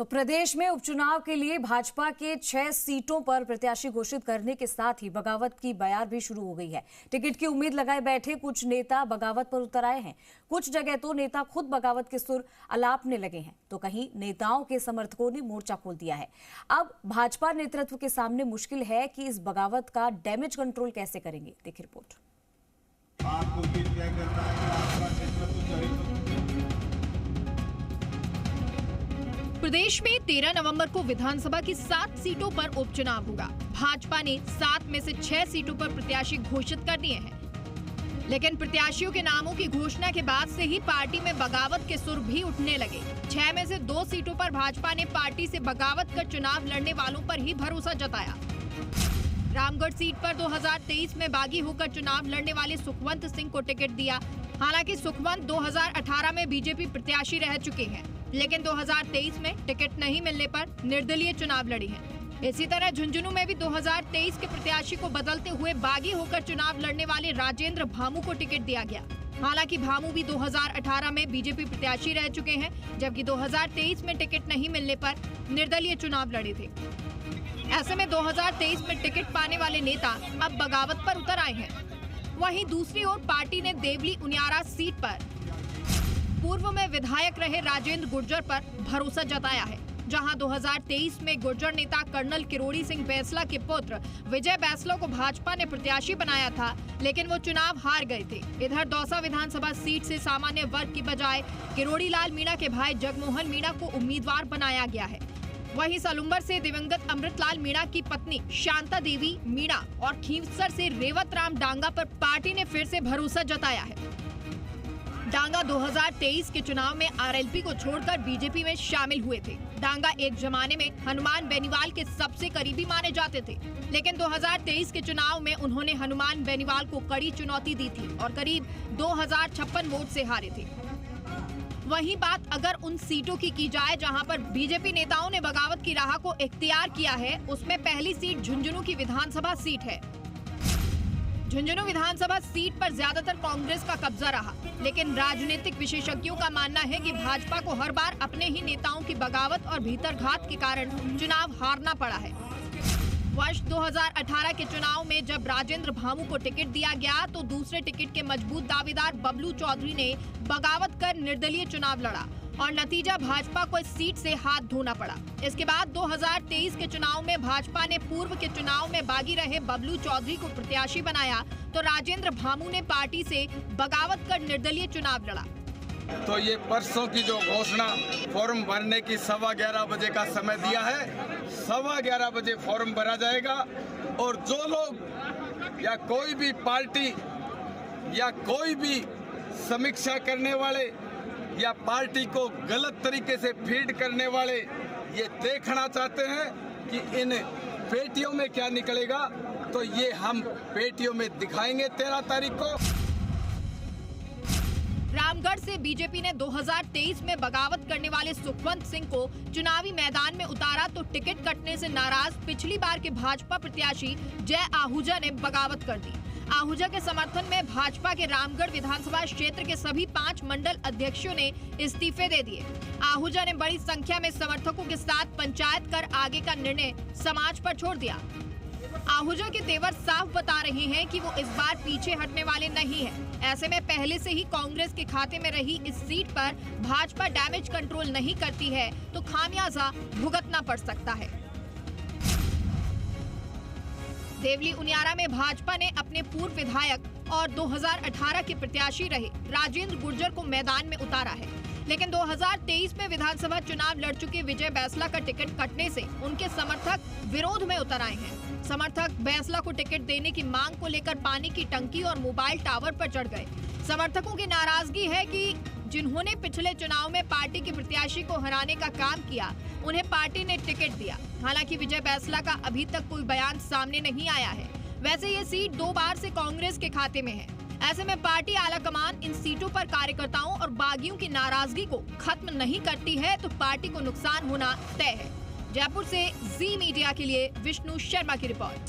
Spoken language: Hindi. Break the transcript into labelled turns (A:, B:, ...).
A: तो प्रदेश में उपचुनाव के लिए भाजपा के 6 सीटों पर प्रत्याशी घोषित करने के साथ ही बगावत की बयार भी शुरू हो गई है। टिकट की उम्मीद लगाए बैठे कुछ नेता बगावत पर उतर आए हैं। कुछ जगह तो नेता खुद बगावत के सुर अलापने लगे हैं, तो कहीं नेताओं के समर्थकों ने मोर्चा खोल दिया है। अब भाजपा नेतृत्व के सामने मुश्किल है कि इस बगावत का डैमेज कंट्रोल कैसे करेंगे। देखिए रिपोर्ट।
B: प्रदेश में 13 नवंबर को विधानसभा की 7 सीटों पर उपचुनाव होगा। भाजपा ने 7 में से 6 सीटों पर प्रत्याशी घोषित कर दिए हैं, लेकिन प्रत्याशियों के नामों की घोषणा के बाद से ही पार्टी में बगावत के सुर भी उठने लगे। 6 में से 2 सीटों पर भाजपा ने पार्टी से बगावत कर चुनाव लड़ने वालों पर ही भरोसा जताया। रामगढ़ सीट पर 2023 में बागी होकर चुनाव लड़ने वाले सुखवंत सिंह को टिकट दिया। हालांकि सुखवंत 2018 में बीजेपी प्रत्याशी रह चुके हैं, लेकिन 2023 में टिकट नहीं मिलने पर निर्दलीय चुनाव लड़ी हैं। इसी तरह झुंझुनू में भी 2023 के प्रत्याशी को बदलते हुए बागी होकर चुनाव लड़ने वाले राजेंद्र भामू को टिकट दिया गया। हालांकि भामू भी 2018 में बीजेपी प्रत्याशी रह चुके हैं, जबकि 2023 में टिकट नहीं मिलने पर निर्दलीय चुनाव लड़े थे। ऐसे में 2023 में टिकट पाने वाले नेता अब बगावत पर उतर आए हैं। वहीं दूसरी ओर पार्टी ने देवली उनियारा सीट पर पूर्व में विधायक रहे राजेंद्र गुर्जर पर भरोसा जताया है, जहां 2023 में गुर्जर नेता कर्नल किरोड़ी सिंह बैंसला के पुत्र विजय बैंसला को भाजपा ने प्रत्याशी बनाया था, लेकिन वो चुनाव हार गए थे। इधर दौसा विधानसभा सीट से सामान्य वर्ग की बजाय किरोड़ी लाल मीणा के भाई जगमोहन मीणा को उम्मीदवार बनाया गया है। वहीं सलुम्बर से दिवंगत अमृतलाल मीणा की पत्नी शांता देवी मीणा और खींवसर से रेवत राम डांगा पर पार्टी ने फिर से भरोसा जताया है। डांगा 2023 के चुनाव में आरएलपी को छोड़कर बीजेपी में शामिल हुए थे। डांगा एक जमाने में हनुमान बेनीवाल के सबसे करीबी माने जाते थे, लेकिन 2023 के चुनाव में उन्होंने हनुमान बेनीवाल को कड़ी चुनौती दी थी और करीब 2056 वोट से हारे थे। वहीं बात अगर उन सीटों की जाए जहां पर बीजेपी नेताओं ने बगावत की राह को इख्तियार किया है, उसमें पहली सीट झुंझुनू की विधानसभा सीट है। झुंझुनू विधानसभा सीट पर ज्यादातर कांग्रेस का कब्जा रहा, लेकिन राजनीतिक विशेषज्ञों का मानना है कि भाजपा को हर बार अपने ही नेताओं की बगावत और भीतरघात के कारण चुनाव हारना पड़ा है। वर्ष 2018 के चुनाव में जब राजेंद्र भामू को टिकट दिया गया, तो दूसरे टिकट के मजबूत दावेदार बबलू चौधरी ने बगावत कर निर्दलीय चुनाव लड़ा और नतीजा भाजपा को इस सीट से हाथ धोना पड़ा। इसके बाद 2023 के चुनाव में भाजपा ने पूर्व के चुनाव में बागी रहे बबलू चौधरी को प्रत्याशी बनाया, तो राजेंद्र भामू ने पार्टी से बगावत कर निर्दलीय चुनाव लड़ा।
C: तो ये परसों की जो घोषणा फॉर्म भरने की 11:15 बजे का समय दिया है, 11:15 बजे फॉर्म भरा जाएगा और जो लोग या कोई भी पार्टी या कोई भी समीक्षा करने वाले या पार्टी को गलत तरीके से फीड करने वाले ये देखना चाहते हैं कि इन पेटियों में क्या निकलेगा, तो ये हम पेटियों में दिखाएंगे 13 तारीख को।
B: रामगढ़ से बीजेपी ने 2023 में बगावत करने वाले सुखवंत सिंह को चुनावी मैदान में उतारा, तो टिकट कटने से नाराज पिछली बार के भाजपा प्रत्याशी जय आहूजा ने बगावत कर दी। आहूजा के समर्थन में भाजपा के रामगढ़ विधानसभा क्षेत्र के सभी 5 मंडल अध्यक्षों ने इस्तीफे दे दिए। आहूजा ने बड़ी संख्या में समर्थकों के साथ पंचायत कर आगे का निर्णय समाज पर छोड़ दिया। आहूजा के तेवर साफ बता रहे हैं कि वो इस बार पीछे हटने वाले नहीं हैं। ऐसे में पहले से ही कांग्रेस के खाते में रही इस सीट पर भाजपा डैमेज कंट्रोल नहीं करती है, तो खामियाजा भुगतना पड़ सकता है। देवली उनियारा में भाजपा ने अपने पूर्व विधायक और 2018 के प्रत्याशी रहे राजेंद्र गुर्जर को मैदान में उतारा है, लेकिन 2023 में विधानसभा चुनाव लड़ चुके विजय बैंसला का टिकट कटने से उनके समर्थक विरोध में उतर आए हैं। समर्थक बैंसला को टिकट देने की मांग को लेकर पानी की टंकी और मोबाइल टावर पर चढ़ गए। समर्थकों की नाराजगी है कि जिन्होंने पिछले चुनाव में पार्टी के प्रत्याशी को हराने का काम किया, उन्हें पार्टी ने टिकट दिया। हालांकि विजय बैंसला का अभी तक कोई बयान सामने नहीं आया है। वैसे ये सीट 2 बार से कांग्रेस के खाते में है। ऐसे में पार्टी आलाकमान इन सीटों पर कार्यकर्ताओं और बागियों की नाराजगी को खत्म नहीं करती है, तो पार्टी को नुकसान होना तय है। जयपुर से जी मीडिया के लिए विष्णु शर्मा की रिपोर्ट।